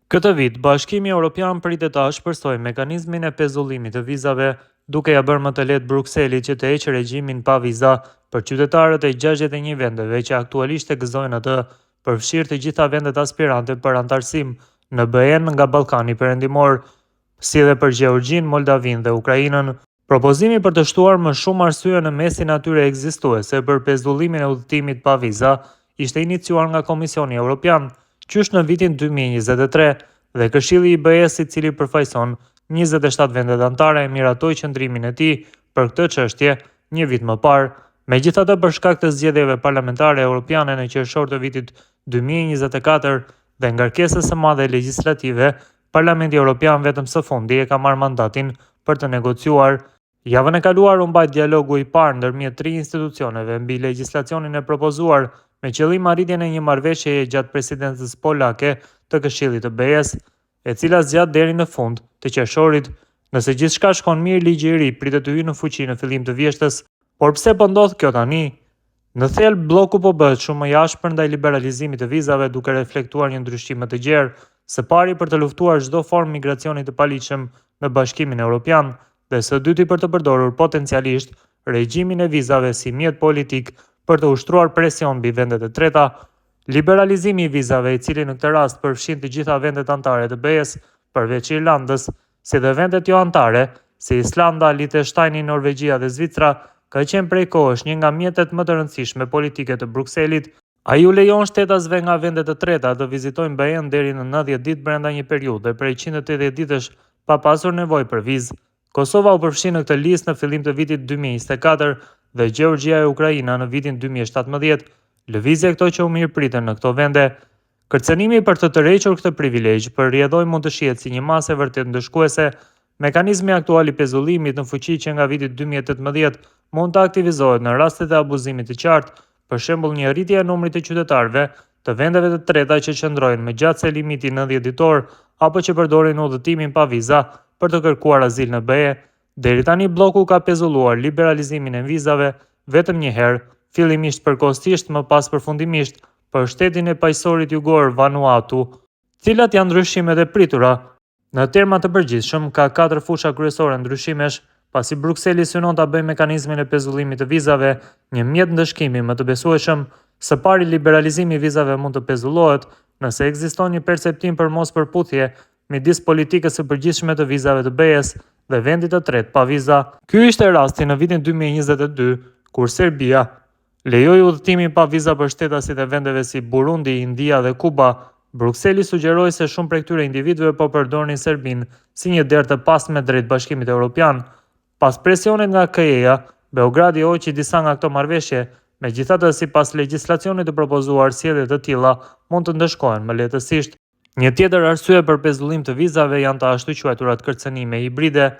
Këtë vit, Bashkimi Evropian pritet ta shpërthojë mekanizmin e pezullimit të vizave, duke ja bërë më të lehtë Brukselit që të heqë regjimin pa viza për qytetarët e 61 vendeve që aktualisht e gëzojnë atë, përfshirë të gjitha vendet aspirante për antarësim në BE-n nga Ballkani Perëndimor, si dhe për Gjeorgjinë, Moldavinë dhe Ukrainën. Propozimi për të shtuar më shumë arsye në mesin atyre ekzistuese për pezullimin e udhëtimit pa viza ishte iniciuar nga Komisioni Evropian, qysh në vitin 2023, dhe Këshilli i BE-s, i cili përfaqëson 27 vendet anëtare, miratoi qëndrimin e tij për këtë çështje një vit më parë. Megjithatë, për shkak të zgjedhjeve parlamentare europiane në qershor të vitit 2024 dhe ngarkesës së madhe legjislative, Parlamenti Evropian vetëm së fundi e ka marrë mandatin për të negociuar. Javën e kaluar u mbajt dialogu i parë ndërmjet 3 institucioneve mbi legjislacionin e propozuar, me qëllim arritjen e një marrëveshjeje gjatë presidencës polake të Këshillit të BE-s, e cila zgjat deri në fund të qershorit. Nëse gjithçka shkon mirë, ligji i ri pritet të hyjë në fuqi në fillim të vjeshtës. Por pse po ndodh kjo tani? Në thelb, bloku po bëhet shumë më i ashpër ndaj liberalizimit të vizave, duke reflektuar një ndryshim më të gjerë, së pari për të luftuar çdo formë migracioni të paligjshëm në Bashkimin Evropian, dhe së dyti për të përdorur potencialisht regjimin e vizave si mjet politik për të ushtruar presion mbi vendet e treta. Liberalizimi i vizave, i cili në këtë rast përfshin të gjitha vendet anëtare të BE-s, përveç Irlandës, si dhe vendet jo anëtare, si Islanda, Liechtensteini, Norvegjia dhe Zvicra, ka qenë prej kohësh një nga mjetet më të rëndësishme politike të Brukselit. Ai u lejon shtetasve nga vendet të treta të vizitojnë BE-n deri në 90 ditë brenda një periudhe prej 180 ditësh pa pasur nevojë për vizë. Kosova u përfshi në këtë listë në fillim të vitit 2024 dhe Gjeorgjia e Ukraina në vitin 2017. Lëvizje këto që u mirëpriten në këto vende. Kërcënimi për të tërhequr këtë privilegj për rrjedhoj mund të shihet si një masë vërtet ndëshkuese. Mekanizmi aktual i pezullimit në fuqi që nga viti 2018 mund të aktivizohet në rastet e abuzimit të qartë, për shembull një rritje e numrit të qytetarëve të vendeve të treta që qëndrojnë më gjatë se limiti 90 ditor apo që përdorin udhëtimin pa viza për të kërkuar azil në BE. Deri tani bloku ka pezulluar liberalizimin e vizave vetëm një herë, fillimisht përkohësisht, më pas përfundimisht për shtetin e paqësorit jugor Vanuatu, cilat janë ndryshimet e pritura. Në terma të përgjithshëm, ka 4 fusha kryesore ndryshimesh, pasi Brukseli synon ta bëjë mekanizmin e pezullimit të vizave një mjet ndëshkimi më të besueshëm. Së pari, liberalizimi i vizave mund të pezullohet nëse ekziston një perceptim për mos përputhje midis politikës së përgjithshme të vizave të BE-s dhe vendit të tretë pa viza. Ky ishte rasti në vitin 2022, kur Serbia lejoi udhëtimin pa viza për shtetasit e vendeve si Burundi, India dhe Kuba. Brukseli sugjeroi se shumë prej këtyre individëve po përdornin Serbinë si një derë të pasme drejt Bashkimit Evropian. Pas presionit nga KE-ja, Beogradi hoqi disa nga këto marrëveshje. Megjithatë, sipas legjislacionit të propozuar, sjellje të tilla mund të ndëshkohen më lehtësisht. Një tjetër arsye për pezullim të vizave janë të ashtu quajturat kërcënime hibride.